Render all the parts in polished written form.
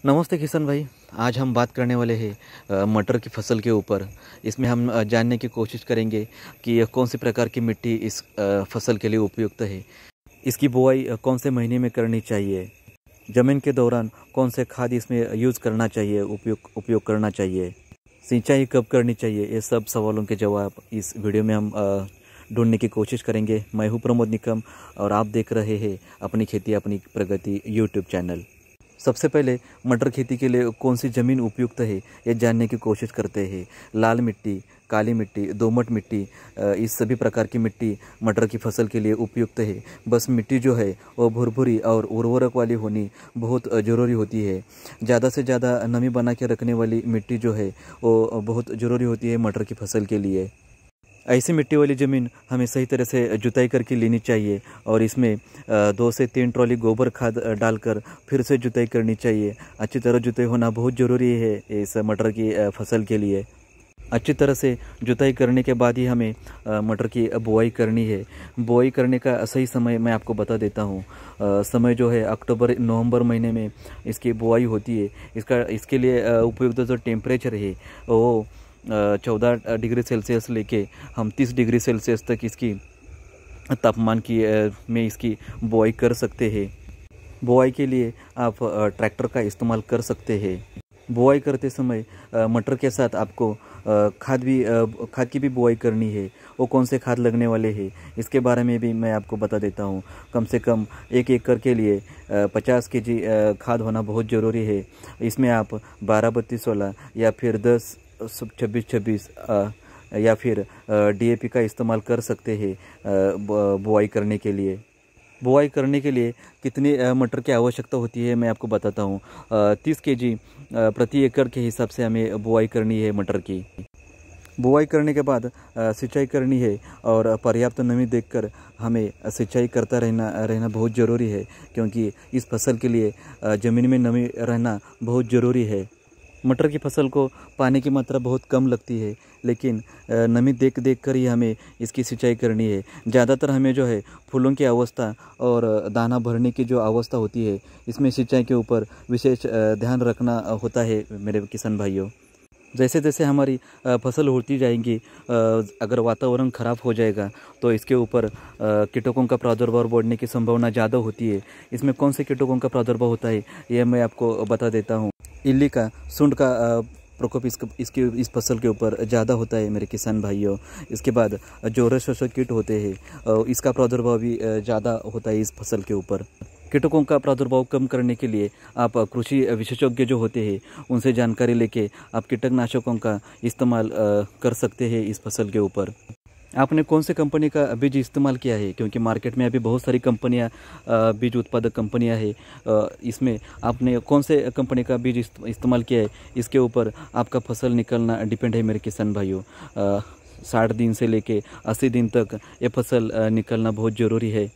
नमस्ते किशन भाई। आज हम बात करने वाले हैं मटर की फसल के ऊपर। इसमें हम जानने की कोशिश करेंगे कि कौन सी प्रकार की मिट्टी इस फसल के लिए उपयुक्त है। इसकी बुआई कौन से महीने में करनी चाहिए, ज़मीन के दौरान कौन से खाद इसमें यूज़ करना चाहिए, उपयोग करना चाहिए, सिंचाई कब करनी चाहिए। ये सब सवालों के जवाब इस वीडियो में हम ढूंढने की कोशिश करेंगे। मैं हूँ प्रमोद निकम और आप देख रहे हैं अपनी खेती अपनी प्रगति यूट्यूब चैनल। सबसे पहले मटर खेती के लिए कौन सी ज़मीन उपयुक्त है ये जानने की कोशिश करते हैं। लाल मिट्टी, काली मिट्टी, दोमट मिट्टी, इस सभी प्रकार की मिट्टी मटर की फसल के लिए उपयुक्त है। बस मिट्टी जो है वो भुरभुरी और उर्वरक वाली होनी बहुत ज़रूरी होती है। ज़्यादा से ज़्यादा नमी बना के रखने वाली मिट्टी जो है वो बहुत ज़रूरी होती है मटर की फसल के लिए। ऐसी मिट्टी वाली ज़मीन हमें सही तरह से जुताई करके लेनी चाहिए और इसमें 2 से 3 ट्रॉली गोबर खाद डालकर फिर से जुताई करनी चाहिए। अच्छी तरह जुताई होना बहुत ज़रूरी है इस मटर की फसल के लिए। अच्छी तरह से जुताई करने के बाद ही हमें मटर की बुआई करनी है। बुआई करने का सही समय मैं आपको बता देता हूँ। समय जो है अक्टूबर नवंबर महीने में इसकी बुआई होती है। इसके लिए उपयुक्त जो टेम्परेचर है वो 14 डिग्री सेल्सियस लेके हम 30 डिग्री सेल्सियस तक इसकी तापमान की में इसकी बुआई कर सकते हैं। बुआई के लिए आप ट्रैक्टर का इस्तेमाल कर सकते हैं। बुआई करते समय मटर के साथ आपको खाद की भी बुआई करनी है। वो कौन से खाद लगने वाले हैं इसके बारे में भी मैं आपको बता देता हूँ। कम से कम 1 एकड़ के लिए 50 केजी खाद होना बहुत ज़रूरी है। इसमें आप 12-32-16 या फिर 10-26-26 या फिर DAP का इस्तेमाल कर सकते हैं बुआई करने के लिए। बुआई करने के लिए कितनी मटर की आवश्यकता होती है मैं आपको बताता हूँ। 30 केजी प्रति एकड़ के हिसाब से हमें बुआई करनी है मटर की। बुआई करने के बाद सिंचाई करनी है और पर्याप्त नमी देखकर हमें सिंचाई करता रहना बहुत ज़रूरी है, क्योंकि इस फसल के लिए ज़मीन में नमी रहना बहुत ज़रूरी है। मटर की फसल को पानी की मात्रा बहुत कम लगती है, लेकिन नमी देख कर ही हमें इसकी सिंचाई करनी है। ज़्यादातर हमें जो है फूलों की अवस्था और दाना भरने की जो अवस्था होती है इसमें सिंचाई के ऊपर विशेष ध्यान रखना होता है मेरे किसान भाइयों। जैसे जैसे हमारी फसल होती जाएंगी, अगर वातावरण ख़राब हो जाएगा तो इसके ऊपर कीटकों का प्रादुर्भाव बढ़ने की संभावना ज़्यादा होती है। इसमें कौन से कीटकों का प्रादुर्भाव होता है ये मैं आपको बता देता हूँ। इल्ली का, सुंड का प्रकोप इस फसल के ऊपर ज़्यादा होता है मेरे किसान भाइयों। इसके बाद जो रस शोषक कीट होते हैं इसका प्रादुर्भाव भी ज़्यादा होता है इस फसल के ऊपर। कीटकों का प्रादुर्भाव कम करने के लिए आप कृषि विशेषज्ञ जो होते हैं उनसे जानकारी लेके आप कीटनाशकों का इस्तेमाल कर सकते हैं इस फसल के ऊपर। आपने कौन से कंपनी का बीज इस्तेमाल किया है, क्योंकि मार्केट में अभी बहुत सारी कंपनियां बीज उत्पादक कंपनियां हैं। इसमें आपने कौन से कंपनी का बीज इस्तेमाल किया है इसके ऊपर आपका फसल निकलना डिपेंड है मेरे किसान भाइयों। 60 दिन से लेके 80 दिन तक ये फसल निकलना बहुत ज़रूरी है।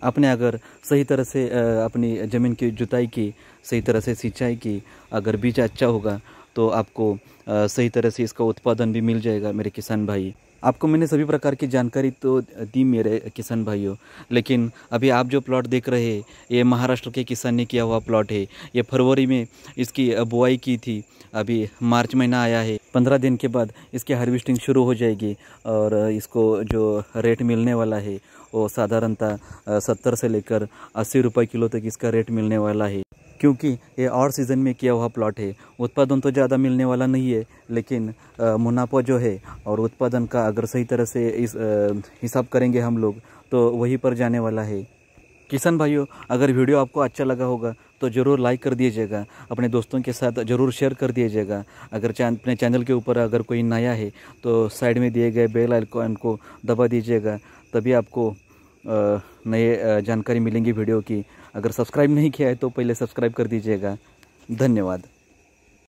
आपने अगर सही तरह से अपनी ज़मीन की जुताई की, सही तरह से सिंचाई की, अगर बीज अच्छा होगा तो आपको सही तरह से इसका उत्पादन भी मिल जाएगा मेरे किसान भाई। आपको मैंने सभी प्रकार की जानकारी तो दी मेरे किसान भाइयों, लेकिन अभी आप जो प्लॉट देख रहे हैं ये महाराष्ट्र के किसान ने किया हुआ प्लॉट है। ये फरवरी में इसकी बुआई की थी, अभी मार्च महीना आया है। 15 दिन के बाद इसकी हार्वेस्टिंग शुरू हो जाएगी और इसको जो रेट मिलने वाला है वो साधारणतः 70 से लेकर 80 रुपये किलो तक इसका रेट मिलने वाला है। क्योंकि ये और सीज़न में किया हुआ प्लॉट है, उत्पादन तो ज़्यादा मिलने वाला नहीं है, लेकिन मुनाफा जो है और उत्पादन का अगर सही तरह से इस हिसाब करेंगे हम लोग तो वहीं पर जाने वाला है। किसान भाइयों, अगर वीडियो आपको अच्छा लगा होगा तो ज़रूर लाइक कर दीजिएगा, अपने दोस्तों के साथ ज़रूर शेयर कर दीजिएगा। अगर अपने चैनल के ऊपर अगर कोई नया है तो साइड में दिए गए बेल आइकन को दबा दीजिएगा, तभी आपको नए जानकारी मिलेंगी वीडियो की। अगर सब्सक्राइब नहीं किया है तो पहले सब्सक्राइब कर दीजिएगा। धन्यवाद।